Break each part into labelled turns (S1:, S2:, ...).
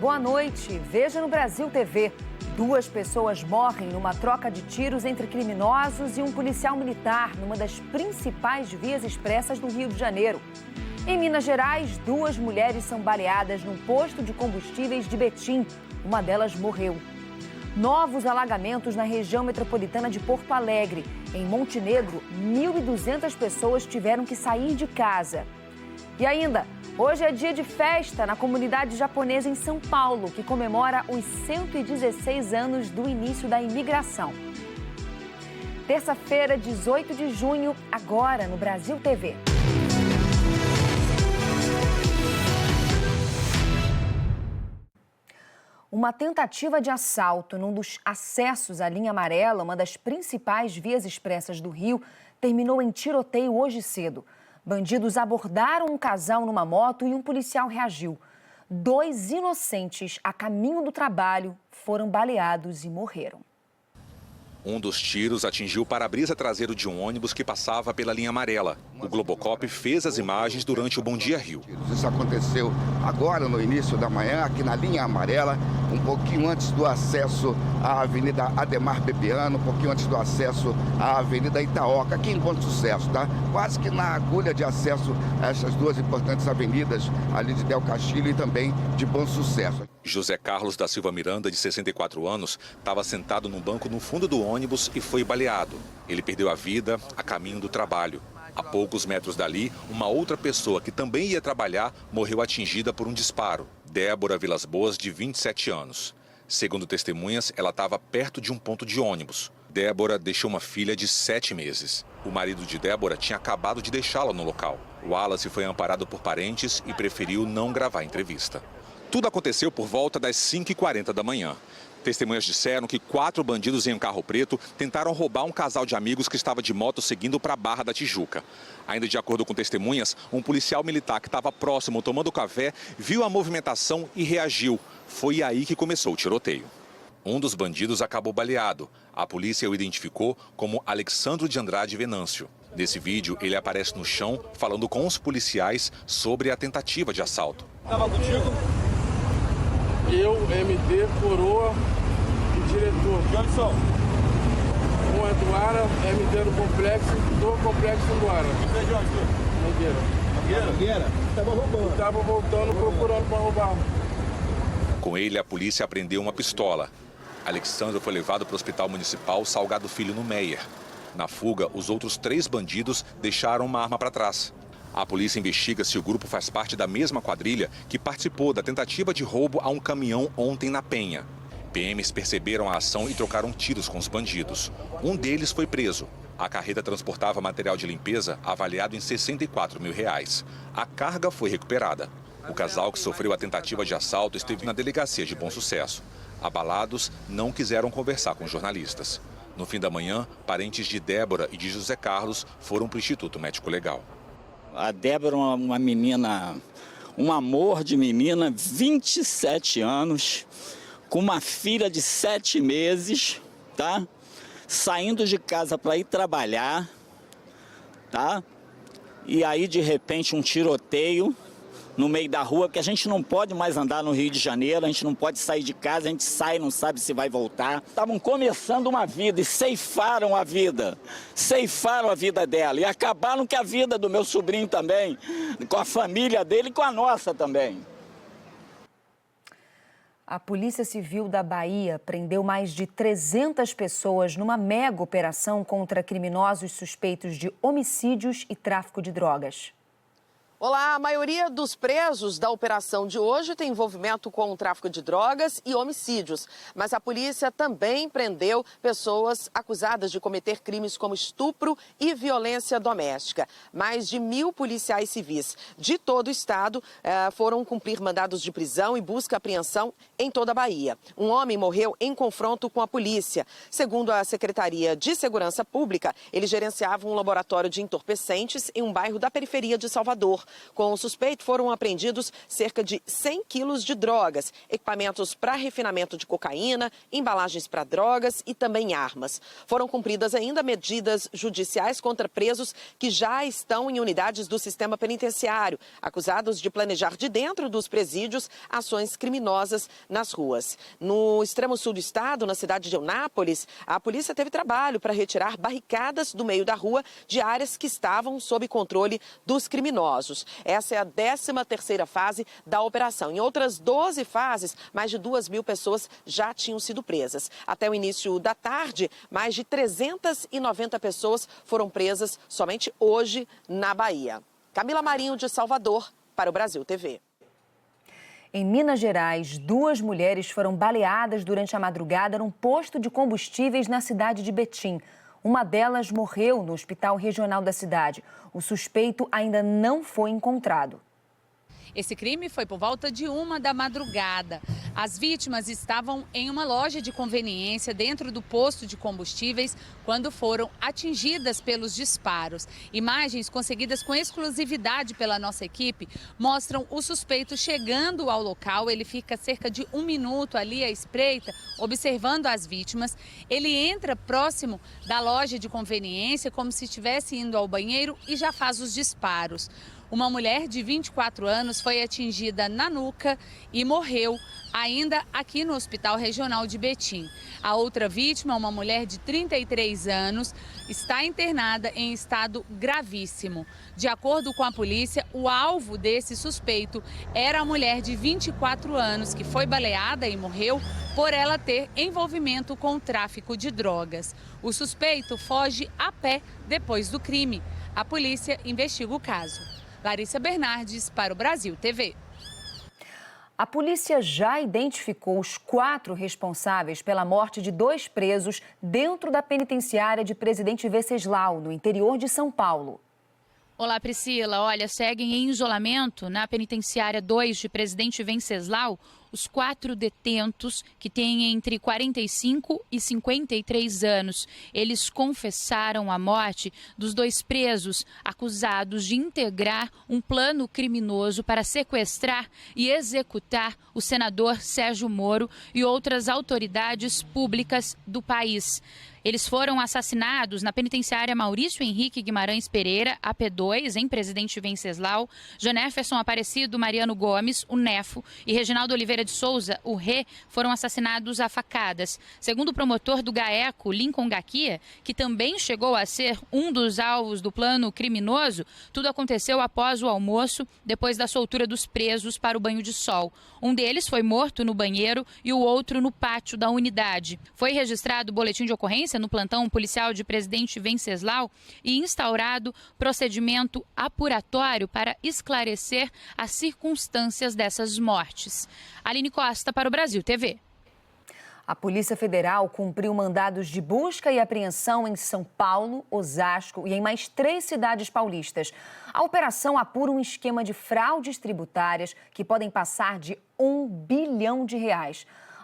S1: boa noite. Veja no Brasil TV. 2 pessoas morrem numa troca de tiros entre criminosos e um policial militar numa das principais vias expressas do Rio de Janeiro. Em Minas Gerais, 2 mulheres são baleadas num posto de combustíveis de Betim. Uma delas morreu. Novos alagamentos na região metropolitana de Porto Alegre. Em Montenegro, 1.200 pessoas tiveram que sair de casa. E ainda, hoje é dia de festa na comunidade japonesa em São Paulo, que comemora os 116 anos do início da imigração. Terça-feira, 18 de junho, agora no Brasil TV. Uma tentativa de assalto num dos acessos à linha amarela, uma das principais vias expressas do Rio, terminou em tiroteio hoje cedo. Bandidos abordaram um casal numa moto e um policial reagiu. 2 inocentes, a caminho do trabalho, foram baleados e morreram.
S2: Um dos tiros atingiu o para-brisa traseiro de um ônibus que passava pela linha amarela. O Globocop fez as imagens durante o Bom Dia Rio.
S3: Isso aconteceu agora no início da manhã, aqui na linha amarela, um pouquinho antes do acesso à Avenida Ademar Bebiano, um pouquinho antes do acesso à Avenida Itaoca, aqui em Bom Sucesso, tá? Quase que na agulha de acesso a essas 2 importantes avenidas, ali de Del Castilho e também de Bom Sucesso.
S2: José Carlos da Silva Miranda, de 64 anos, estava sentado num banco no fundo do ônibus e foi baleado. Ele perdeu a vida a caminho do trabalho. A poucos metros dali, uma outra pessoa que também ia trabalhar morreu atingida por um disparo. Débora Vilas Boas, de 27 anos. Segundo testemunhas, ela estava perto de um ponto de ônibus. Débora deixou uma filha de 7 meses. O marido de Débora tinha acabado de deixá-la no local. Wallace foi amparado por parentes e preferiu não gravar a entrevista. Tudo aconteceu por volta das 5h40 da manhã. Testemunhas disseram que 4 bandidos em um carro preto tentaram roubar um casal de amigos que estava de moto seguindo para a Barra da Tijuca. Ainda de acordo com testemunhas, um policial militar que estava próximo tomando café viu a movimentação e reagiu. Foi aí que começou o tiroteio. Um dos bandidos acabou baleado. A polícia o identificou como Alexandro de Andrade Venâncio. Nesse vídeo, ele aparece no chão falando com os policiais sobre a tentativa de assalto.
S4: Estava contigo? Eu, MD, Coroa e diretor. De onde são? Um é do Ara, MD do Complexo do Ara. Você é de onde? Mangueira. Estava voltando, procurando para roubar.
S2: Com ele, a polícia apreendeu uma pistola. Alexandre foi levado para o Hospital Municipal Salgado Filho, no Meier. Na fuga, os outros 3 bandidos deixaram uma arma para trás. A polícia investiga se o grupo faz parte da mesma quadrilha que participou da tentativa de roubo a um caminhão ontem na Penha. PMs perceberam a ação e trocaram tiros com os bandidos. Um deles foi preso. A carreta transportava material de limpeza avaliado em R$64 mil. A carga foi recuperada. O casal que sofreu a tentativa de assalto esteve na delegacia de Bom Sucesso. Abalados, não quiseram conversar com jornalistas. No fim da manhã, parentes de Débora e de José Carlos foram para o Instituto Médico Legal.
S5: A Débora é uma menina, um amor de menina, 27 anos, com uma filha de 7 meses, tá? Saindo de casa para ir trabalhar, tá? E aí, de repente, um tiroteio no meio da rua, porque a gente não pode mais andar no Rio de Janeiro, a gente não pode sair de casa, a gente sai, não sabe se vai voltar. Estavam começando uma vida e ceifaram a vida dela e acabaram com a vida do meu sobrinho também, com a família dele e com a nossa também.
S1: A Polícia Civil da Bahia prendeu mais de 300 pessoas numa mega operação contra criminosos suspeitos de homicídios e tráfico de drogas.
S6: Olá, a maioria dos presos da operação de hoje tem envolvimento com o tráfico de drogas e homicídios. Mas a polícia também prendeu pessoas acusadas de cometer crimes como estupro e violência doméstica. Mais de 1.000 policiais civis de todo o estado foram cumprir mandados de prisão e busca e apreensão em toda a Bahia. Um homem morreu em confronto com a polícia. Segundo a Secretaria de Segurança Pública, ele gerenciava um laboratório de entorpecentes em um bairro da periferia de Salvador. Com o suspeito foram apreendidos cerca de 100 quilos de drogas, equipamentos para refinamento de cocaína, embalagens para drogas e também armas. Foram cumpridas ainda medidas judiciais contra presos que já estão em unidades do sistema penitenciário, acusados de planejar de dentro dos presídios ações criminosas nas ruas. No extremo sul do estado, na cidade de Eunápolis, a polícia teve trabalho para retirar barricadas do meio da rua de áreas que estavam sob controle dos criminosos. Essa é a 13ª fase da operação. Em outras 12 fases, mais de 2.000 pessoas já tinham sido presas. Até o início da tarde, mais de 390 pessoas foram presas somente hoje na Bahia. Camila Marinho, de Salvador, para o Brasil TV.
S1: Em Minas Gerais, 2 mulheres foram baleadas durante a madrugada num posto de combustíveis na cidade de Betim. Uma delas morreu no hospital regional da cidade. O suspeito ainda não foi encontrado.
S7: Esse crime foi por volta de 1 da madrugada. As vítimas estavam em uma loja de conveniência dentro do posto de combustíveis quando foram atingidas pelos disparos. Imagens conseguidas com exclusividade pela nossa equipe mostram o suspeito chegando ao local. Ele fica cerca de 1 minuto ali à espreita, observando as vítimas. Ele entra próximo da loja de conveniência como se estivesse indo ao banheiro e já faz os disparos. Uma mulher de 24 anos foi atingida na nuca e morreu ainda aqui no Hospital Regional de Betim. A outra vítima, uma mulher de 33 anos, está internada em estado gravíssimo. De acordo com a polícia, o alvo desse suspeito era a mulher de 24 anos, que foi baleada e morreu por ela ter envolvimento com o tráfico de drogas. O suspeito foge a pé depois do crime. A polícia investiga o caso. Larissa Bernardes, para o Brasil TV.
S1: A polícia já identificou os 4 responsáveis pela morte de 2 presos dentro da penitenciária de Presidente Venceslau, no interior de São Paulo.
S8: Olá, Priscila. Olha, seguem em isolamento na penitenciária 2 de Presidente Venceslau os 4 detentos que têm entre 45 e 53 anos. Eles confessaram a morte dos 2 presos acusados de integrar um plano criminoso para sequestrar e executar o senador Sérgio Moro e outras autoridades públicas do país. Eles foram assassinados na penitenciária Maurício Henrique Guimarães Pereira, AP2, em Presidente Venceslau. Jonéferson Aparecido Mariano Gomes, o Nefo, e Reginaldo Oliveira de Souza, o Rê, foram assassinados a facadas. Segundo o promotor do GAECO, Lincoln Gaquia, que também chegou a ser um dos alvos do plano criminoso, tudo aconteceu após o almoço, depois da soltura dos presos para o banho de sol. Um deles foi morto no banheiro e o outro no pátio da unidade. Foi registrado o boletim de ocorrência no plantão policial de Presidente Venceslau e instaurado procedimento apuratório para esclarecer as circunstâncias dessas mortes. Aline Costa para o Brasil TV.
S1: A Polícia Federal cumpriu mandados de busca e apreensão em São Paulo, Osasco e em mais 3 cidades paulistas. A operação apura um esquema de fraudes tributárias que podem passar de R$1 bilhão.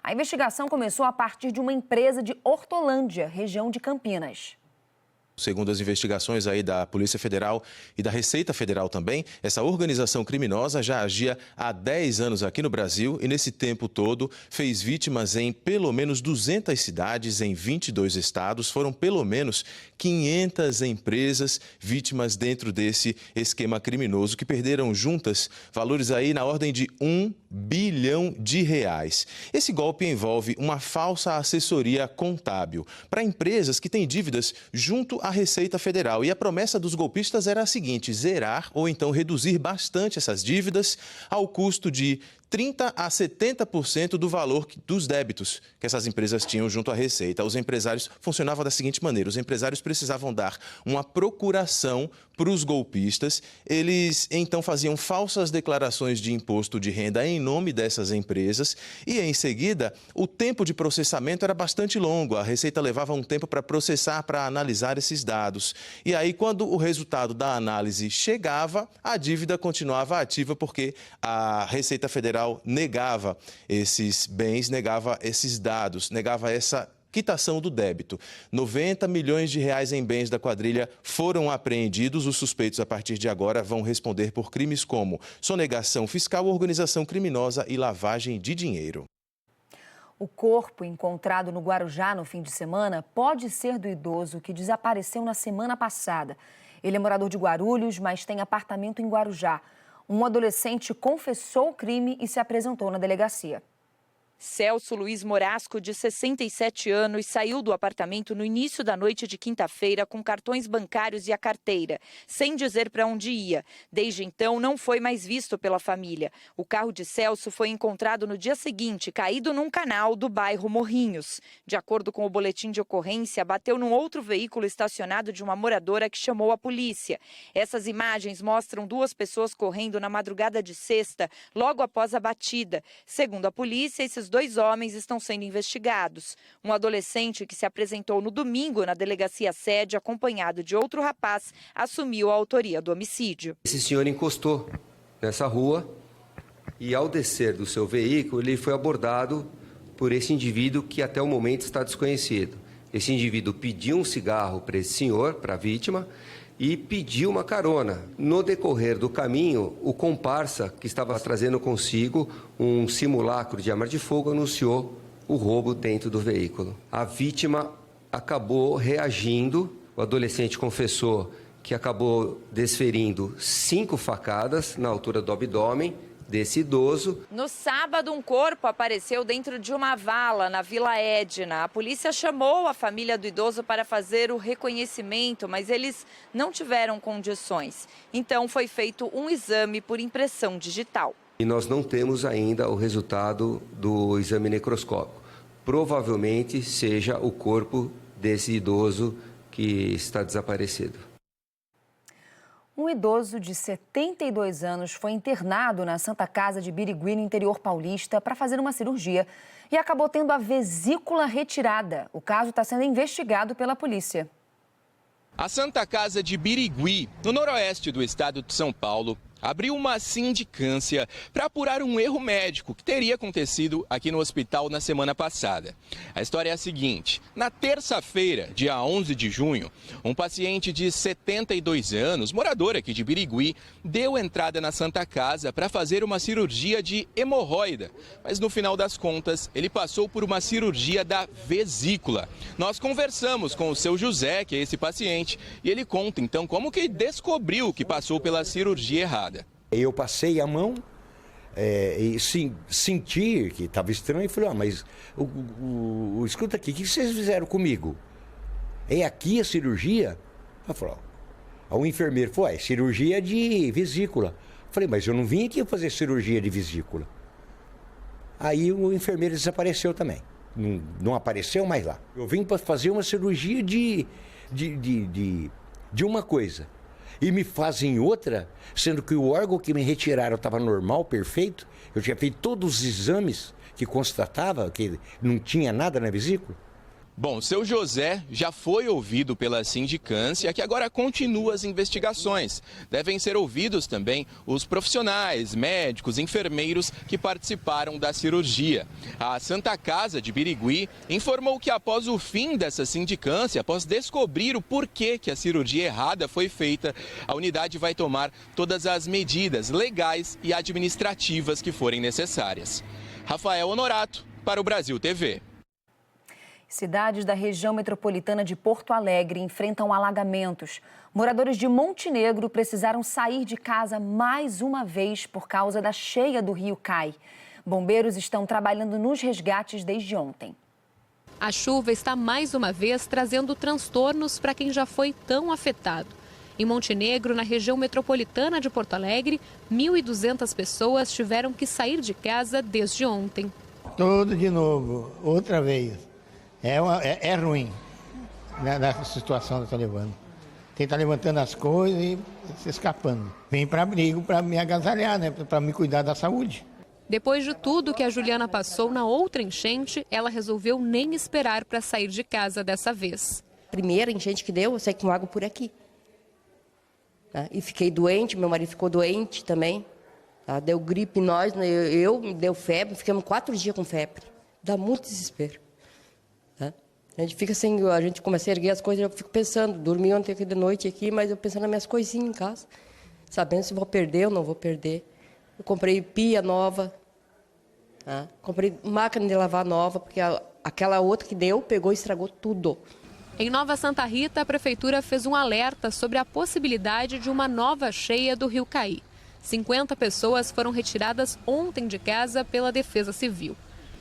S1: A investigação começou a partir de uma empresa de Hortolândia, região de Campinas.
S9: Segundo as investigações aí da Polícia Federal e da Receita Federal também, essa organização criminosa já agia há 10 anos aqui no Brasil e nesse tempo todo fez vítimas em pelo menos 200 cidades em 22 estados. Foram pelo menos 500 empresas vítimas dentro desse esquema criminoso que perderam juntas valores aí na ordem de R$1 bilhão. Esse golpe envolve uma falsa assessoria contábil para empresas que têm dívidas junto à Receita Federal. E a promessa dos golpistas era a seguinte: zerar ou então reduzir bastante essas dívidas ao custo de 30% a 70% do valor dos débitos que essas empresas tinham junto à Receita. Os empresários funcionavam da seguinte maneira: os empresários precisavam dar uma procuração para os golpistas. Eles então faziam falsas declarações de imposto de renda em nome dessas empresas e, em seguida, o tempo de processamento era bastante longo. A Receita levava um tempo para processar, para analisar esses dados. E aí, quando o resultado da análise chegava, a dívida continuava ativa porque a Receita Federal negava esses bens, negava esses dados, negava essa quitação do débito. 90 milhões de reais em bens da quadrilha foram apreendidos. Os suspeitos, a partir de agora, vão responder por crimes como sonegação fiscal, organização criminosa e lavagem de dinheiro.
S1: O corpo encontrado no Guarujá no fim de semana pode ser do idoso que desapareceu na semana passada. Ele é morador de Guarulhos, mas tem apartamento em Guarujá. Um adolescente confessou o crime e se apresentou na delegacia.
S10: Celso Luiz Morasco, de 67 anos, saiu do apartamento no início da noite de quinta-feira com cartões bancários e a carteira, sem dizer para onde ia. Desde então, não foi mais visto pela família. O carro de Celso foi encontrado no dia seguinte, caído num canal do bairro Morrinhos. De acordo com o boletim de ocorrência, bateu num outro veículo estacionado de uma moradora que chamou a polícia. Essas imagens mostram duas pessoas correndo na madrugada de sexta, logo após a batida. Segundo a polícia, esses 2 homens estão sendo investigados. Um adolescente que se apresentou no domingo na delegacia sede, acompanhado de outro rapaz, assumiu a autoria do homicídio.
S11: Esse senhor encostou nessa rua e, ao descer do seu veículo, ele foi abordado por esse indivíduo que até o momento está desconhecido. Esse indivíduo pediu um cigarro para esse senhor, para a vítima, e pediu uma carona. No decorrer do caminho, o comparsa, que estava trazendo consigo um simulacro de arma de fogo, anunciou o roubo dentro do veículo. A vítima acabou reagindo, o adolescente confessou que acabou desferindo 5 facadas na altura do abdômen desse idoso.
S10: No sábado, um corpo apareceu dentro de uma vala na Vila Edna. A polícia chamou a família do idoso para fazer o reconhecimento, mas eles não tiveram condições. Então, foi feito um exame por impressão digital.
S11: E nós não temos ainda o resultado do exame necroscópico. Provavelmente seja o corpo desse idoso que está desaparecido.
S1: Um idoso de 72 anos foi internado na Santa Casa de Birigui, no interior paulista, para fazer uma cirurgia e acabou tendo a vesícula retirada. O caso está sendo investigado pela polícia.
S12: A Santa Casa de Birigui, no noroeste do estado de São Paulo, abriu uma sindicância para apurar um erro médico que teria acontecido aqui no hospital na semana passada. A história é a seguinte: na terça-feira, dia 11 de junho, um paciente de 72 anos, morador aqui de Birigui, deu entrada na Santa Casa para fazer uma cirurgia de hemorroida. Mas no final das contas, ele passou por uma cirurgia da vesícula. Nós conversamos com o seu José, que é esse paciente, e ele conta então como que descobriu que passou pela cirurgia errada.
S13: Eu passei a mão e senti que estava estranho e falei, mas escuta aqui, o que vocês fizeram comigo? É aqui a cirurgia? Eu falei, o enfermeiro falou, é cirurgia de vesícula. Eu falei, mas eu não vim aqui fazer cirurgia de vesícula. Aí o enfermeiro desapareceu também, não apareceu mais lá. Eu vim para fazer uma cirurgia de uma coisa. E me fazem outra, sendo que o órgão que me retiraram estava normal, perfeito. Eu tinha feito todos os exames que constatava que não tinha nada na vesícula.
S12: Bom, seu José já foi ouvido pela sindicância, que agora continua as investigações. Devem ser ouvidos também os profissionais, médicos, enfermeiros que participaram da cirurgia. A Santa Casa de Birigui informou que após o fim dessa sindicância, após descobrir o porquê que a cirurgia errada foi feita, a unidade vai tomar todas as medidas legais e administrativas que forem necessárias. Rafael Honorato, para o Brasil TV.
S1: Cidades da região metropolitana de Porto Alegre enfrentam alagamentos. Moradores de Montenegro precisaram sair de casa mais uma vez por causa da cheia do rio Cai. Bombeiros estão trabalhando nos resgates desde ontem.
S14: A chuva está mais uma vez trazendo transtornos para quem já foi tão afetado. Em Montenegro, na região metropolitana de Porto Alegre, 1.200 pessoas tiveram que sair de casa desde ontem.
S15: Tudo de novo, outra vez. É ruim nessa situação que está levando. Tem que estar levantando as coisas e se escapando. Vem para abrigo para me agasalhar, né? Para me cuidar da saúde.
S14: Depois de tudo que a Juliana passou na outra enchente, ela resolveu nem esperar para sair de casa dessa vez.
S16: Primeira enchente que deu, eu saí com água por aqui. Tá? E fiquei doente, meu marido ficou doente também. Tá? Deu gripe em nós, me deu febre, ficamos 4 dias com febre. Dá muito desespero. A gente começa a erguer as coisas, eu fico pensando, dormi ontem aqui de noite aqui, mas eu pensando nas minhas coisinhas em casa, sabendo se vou perder ou não vou perder. Eu comprei pia nova, tá? Comprei máquina de lavar nova, porque aquela outra que deu, pegou e estragou tudo.
S14: Em Nova Santa Rita, a prefeitura fez um alerta sobre a possibilidade de uma nova cheia do rio cair. 50 pessoas foram retiradas ontem de casa pela Defesa Civil.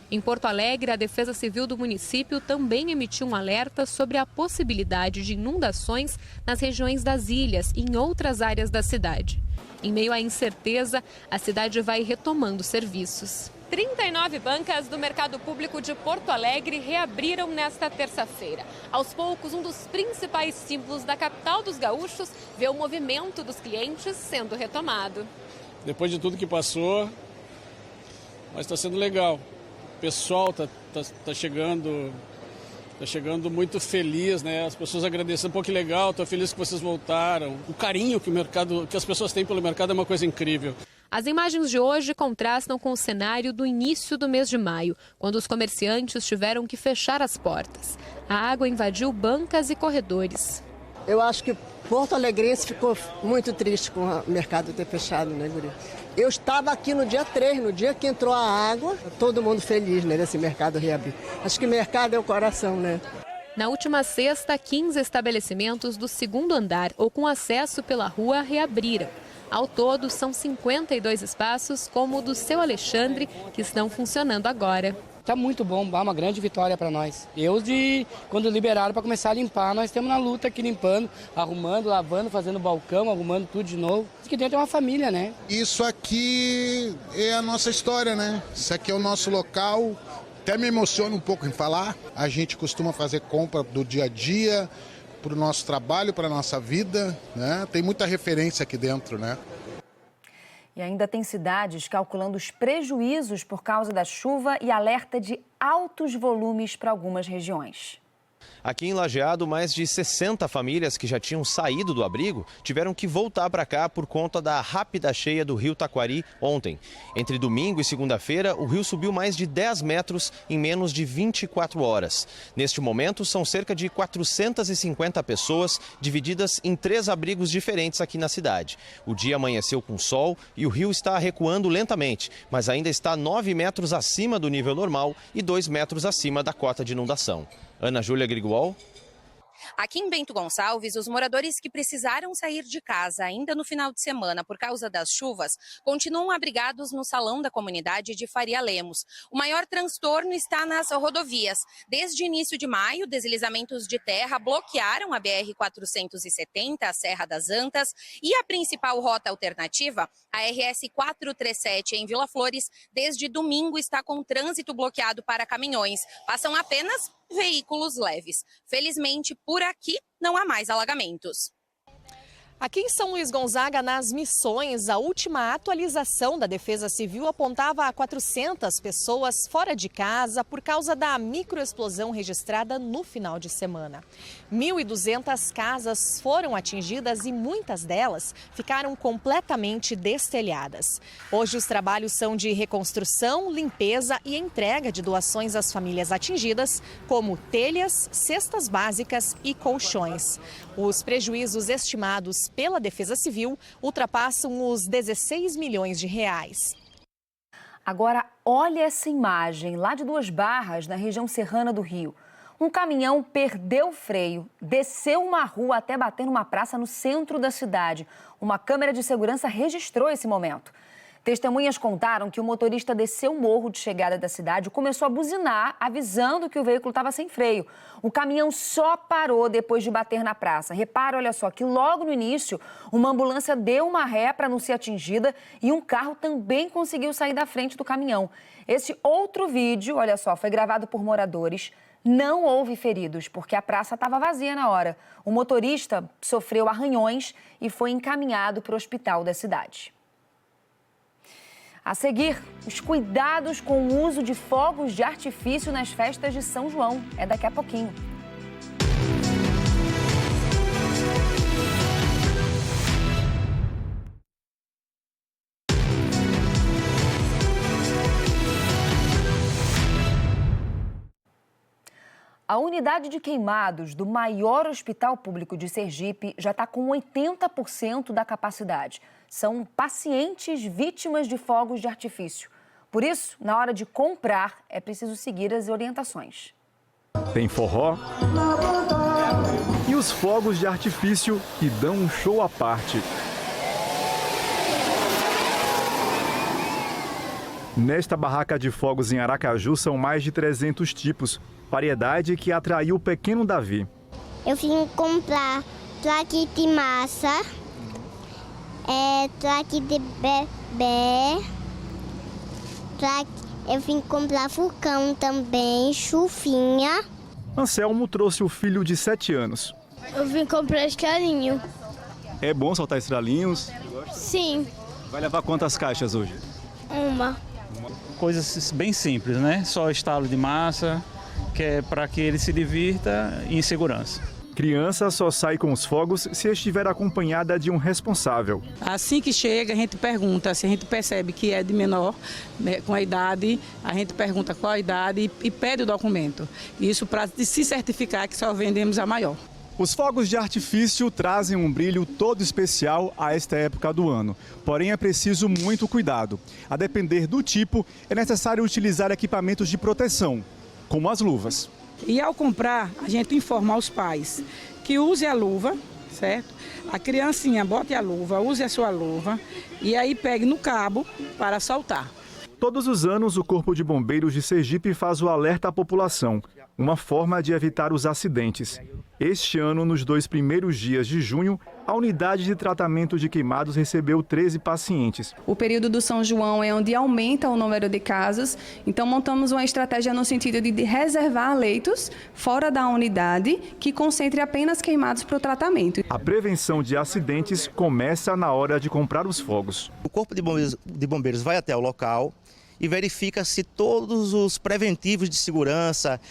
S14: Em Porto Alegre, a Defesa Civil do município também emitiu um alerta sobre a possibilidade de inundações nas regiões das ilhas e em outras áreas da cidade. Em meio à incerteza, a cidade vai retomando serviços. 39 bancas do Mercado Público de Porto Alegre reabriram nesta terça-feira. Aos poucos, um dos principais símbolos da capital dos gaúchos vê o movimento dos clientes sendo retomado.
S4: Depois de tudo que passou, mas está sendo legal. O pessoal tá chegando muito feliz, né? As pessoas agradecendo, pô, que legal, estou feliz que vocês voltaram. O carinho que as pessoas têm pelo mercado é uma coisa incrível.
S14: As imagens de hoje contrastam com o cenário do início do mês de maio, quando os comerciantes tiveram que fechar as portas. A água invadiu bancas e corredores.
S17: Eu acho que Porto Alegrense ficou muito triste com o mercado ter fechado, né, Guri? Eu estava aqui no dia 3, no dia que entrou a água, todo mundo feliz, né, desse mercado reabrir. Acho que mercado é o coração, né?
S14: Na última sexta, 15 estabelecimentos do segundo andar ou com acesso pela rua reabriram. Ao todo, são 52 espaços, como o do Seu Alexandre, que estão funcionando agora.
S18: Está muito bom, é uma grande vitória para nós. Quando liberaram para começar a limpar, nós estamos na luta aqui limpando, arrumando, lavando, fazendo balcão, arrumando tudo de novo. Aqui dentro é uma família, né?
S19: Isso aqui é a nossa história, né? Isso aqui é o nosso local. Até me emociona um pouco em falar. A gente costuma fazer compra do dia a dia, para o nosso trabalho, para a nossa vida, né? Tem muita referência aqui dentro, né?
S1: E ainda tem cidades calculando os prejuízos por causa da chuva e alerta de altos volumes para algumas regiões.
S9: Aqui em Lajeado, mais de 60 famílias que já tinham saído do abrigo tiveram que voltar para cá por conta da rápida cheia do rio Taquari ontem. Entre domingo e segunda-feira, o rio subiu mais de 10 metros em menos de 24 horas. Neste momento, são cerca de 450 pessoas divididas em 3 abrigos diferentes aqui na cidade. O dia amanheceu com sol e o rio está recuando lentamente, mas ainda está 9 metros acima do nível normal e 2 metros acima da cota de inundação. Ana Júlia Grigual.
S20: Aqui em Bento Gonçalves, os moradores que precisaram sair de casa ainda no final de semana por causa das chuvas continuam abrigados no salão da comunidade de Faria Lemos. O maior transtorno está nas rodovias. Desde início de maio, deslizamentos de terra bloquearam a BR-470, a Serra das Antas, e a principal rota alternativa, a RS-437 em Vila Flores, desde domingo está com trânsito bloqueado para caminhões. Passam apenas veículos leves. Felizmente, por aqui não há mais alagamentos.
S6: Aqui em São Luís Gonzaga, nas Missões, a última atualização da Defesa Civil apontava 400 pessoas fora de casa por causa da microexplosão registrada no final de semana. 1.200 casas foram atingidas e muitas delas ficaram completamente destelhadas. Hoje os trabalhos são de reconstrução, limpeza e entrega de doações às famílias atingidas, como telhas, cestas básicas e colchões. Os prejuízos estimados pela Defesa Civil ultrapassam os 16 milhões de reais.
S1: Agora, olha essa imagem lá de Duas Barras, na região serrana do Rio. Um caminhão perdeu o freio, desceu uma rua até bater numa praça no centro da cidade. Uma câmera de segurança registrou esse momento. Testemunhas contaram que o motorista desceu o morro de chegada da cidade e começou a buzinar, avisando que o veículo estava sem freio. O caminhão só parou depois de bater na praça. Repara, olha só, que logo no início, uma ambulância deu uma ré para não ser atingida e um carro também conseguiu sair da frente do caminhão. Esse outro vídeo, olha só, foi gravado por moradores. Não houve feridos, porque a praça estava vazia na hora. O motorista sofreu arranhões e foi encaminhado para o hospital da cidade. A seguir, os cuidados com o uso de fogos de artifício nas festas de São João. É daqui a pouquinho. A unidade de queimados do maior hospital público de Sergipe já está com 80% da capacidade. São pacientes vítimas de fogos de artifício. Por isso, na hora de comprar, é preciso seguir as orientações.
S21: Tem forró e os fogos de artifício que dão um show à parte. Nesta barraca de fogos em Aracaju são mais de 300 tipos, variedade que atraiu o pequeno Davi.
S22: Eu vim comprar traque de massa, traque de bebê, eu vim comprar vulcão também, chuvinha.
S21: Anselmo trouxe o filho de 7 anos.
S22: Eu vim comprar estrelinho.
S21: É bom soltar estrelinhos?
S22: Sim.
S21: Vai levar quantas caixas hoje?
S22: Uma.
S23: Coisas bem simples, né? Só estalo de massa, que é para que ele se divirta em segurança.
S21: Criança só sai com os fogos se estiver acompanhada de um responsável.
S24: Assim que chega, a gente pergunta, se a gente percebe que é de menor, né, com a idade, a gente pergunta qual a idade e pede o documento. Isso para se certificar que só vendemos a maior.
S21: Os fogos de artifício trazem um brilho todo especial a esta época do ano. Porém, é preciso muito cuidado. A depender do tipo, é necessário utilizar equipamentos de proteção, como as luvas.
S24: E ao comprar, a gente informa aos pais que use a luva, certo? A criancinha bote a luva, use a sua luva e aí pegue no cabo para soltar.
S21: Todos os anos, o Corpo de Bombeiros de Sergipe faz o alerta à população, uma forma de evitar os acidentes. Este ano, nos 2 primeiros dias de junho, a unidade de tratamento de queimados recebeu 13 pacientes.
S25: O período do São João é onde aumenta o número de casos, então montamos uma estratégia no sentido de reservar leitos fora da unidade que concentre apenas queimados para o tratamento.
S21: A prevenção de acidentes começa na hora de comprar os fogos.
S26: O Corpo de Bombeiros vai até o local e verifica se todos os preventivos de segurança,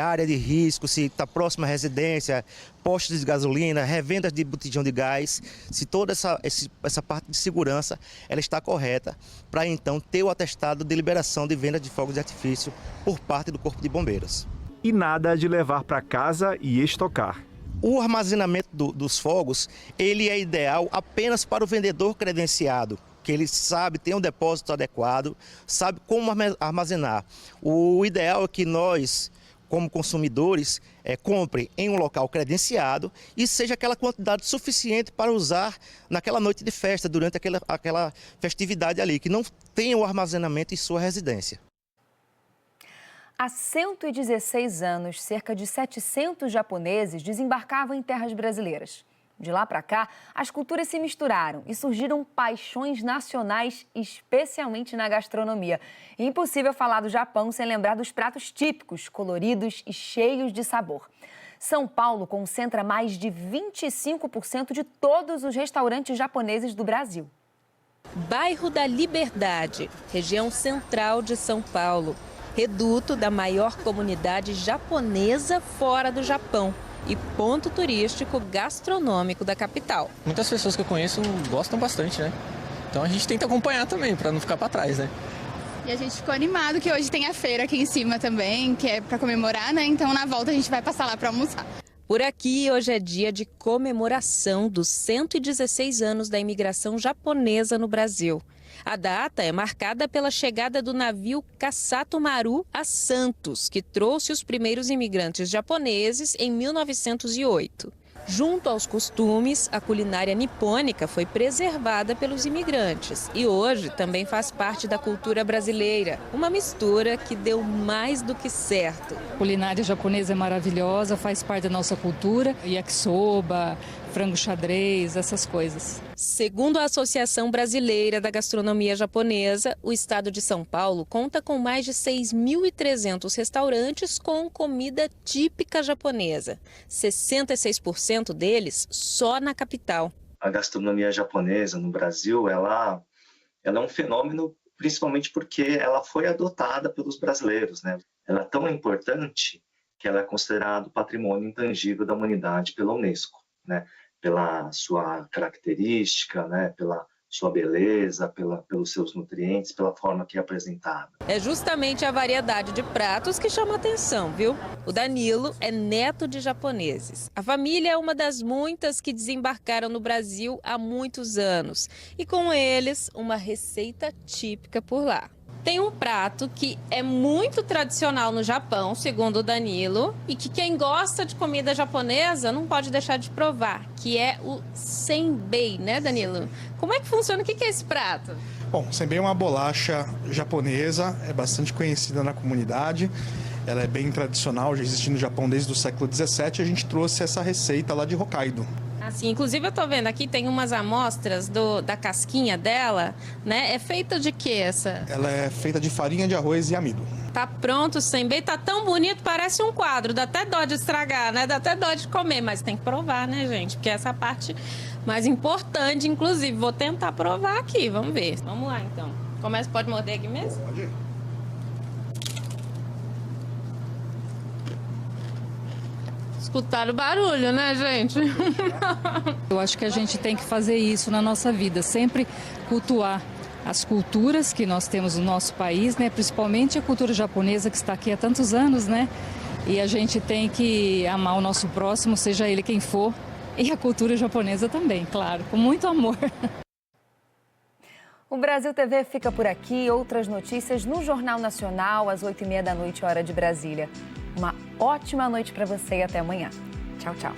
S26: área de risco, se está próxima à residência, postos de gasolina, revendas de botijão de gás, se toda essa parte de segurança ela está correta, para então ter o atestado de liberação de venda de fogos de artifício por parte do Corpo de Bombeiros.
S21: E nada de levar para casa e estocar.
S26: O armazenamento dos fogos, ele é ideal apenas para o vendedor credenciado, que ele sabe, tem um depósito adequado, sabe como armazenar. O ideal é que nós, como consumidores, compre em um local credenciado e seja aquela quantidade suficiente para usar naquela noite de festa, durante aquela festividade ali, que não tenha o armazenamento em sua residência.
S1: Há 116 anos, cerca de 700 japoneses desembarcavam em terras brasileiras. De lá para cá, as culturas se misturaram e surgiram paixões nacionais, especialmente na gastronomia. É impossível falar do Japão sem lembrar dos pratos típicos, coloridos e cheios de sabor. São Paulo concentra mais de 25% de todos os restaurantes japoneses do Brasil.
S10: Bairro da Liberdade, região central de São Paulo. Reduto da maior comunidade japonesa fora do Japão e ponto turístico gastronômico da capital.
S27: Muitas pessoas que eu conheço gostam bastante, né? Então a gente tenta acompanhar também, para não ficar para trás, né?
S28: E a gente ficou animado que hoje tem a feira aqui em cima também, que é para comemorar, né? Então na volta a gente vai passar lá para almoçar.
S10: Por aqui, hoje é dia de comemoração dos 116 anos da imigração japonesa no Brasil. A data é marcada pela chegada do navio Kasato Maru a Santos, que trouxe os primeiros imigrantes japoneses em 1908. Junto aos costumes, a culinária nipônica foi preservada pelos imigrantes e hoje também faz parte da cultura brasileira, uma mistura que deu mais do que certo.
S29: A culinária japonesa é maravilhosa, faz parte da nossa cultura, yakisoba, frango xadrez, essas coisas.
S10: Segundo a Associação Brasileira da Gastronomia Japonesa, o estado de São Paulo conta com mais de 6.300 restaurantes com comida típica japonesa. 66% deles só na capital.
S30: A gastronomia japonesa no Brasil, ela é um fenômeno principalmente porque ela foi adotada pelos brasileiros, né? Ela é tão importante que ela é considerada patrimônio intangível da humanidade pela Unesco, né? Pela sua característica, né? Pela sua beleza, pelos seus nutrientes, pela forma que é apresentada.
S2: É justamente a variedade de pratos que chama atenção, viu? O Danilo é neto de japoneses. A família é uma das muitas que desembarcaram no Brasil há muitos anos. E com eles, uma receita típica por lá. Tem um prato que é muito tradicional no Japão, segundo o Danilo, e que quem gosta de comida japonesa não pode deixar de provar, que é o senbei, né, Danilo? Como é que funciona? O que é esse prato?
S3: Bom, senbei é uma bolacha japonesa, é bastante conhecida na comunidade. Ela é bem tradicional, já existe no Japão desde o século XVII. A gente trouxe essa receita lá de Hokkaido.
S2: Assim, inclusive eu tô vendo aqui, tem umas amostras da casquinha dela, né? É feita de quê essa?
S3: Ela é feita de farinha de arroz e amido.
S2: Tá pronto o senbei, tá tão bonito, parece um quadro. Dá até dó de estragar, né? Dá até dó de comer, mas tem que provar, né, gente? Porque essa é a parte mais importante, inclusive. Vou tentar provar aqui, vamos ver. Vamos lá, então. Começa, pode morder aqui mesmo?
S3: Pode ir.
S2: Escutaram o barulho, né, gente?
S29: Eu acho que a gente tem que fazer isso na nossa vida, sempre cultuar as culturas que nós temos no nosso país, né? Principalmente a cultura japonesa que está aqui há tantos anos, né? E a gente tem que amar o nosso próximo, seja ele quem for, e a cultura japonesa também, claro, com muito amor.
S1: O Brasil TV fica por aqui. Outras notícias no Jornal Nacional, às 8h30 da noite, hora de Brasília. Uma ótima noite para você e até amanhã. Tchau, tchau.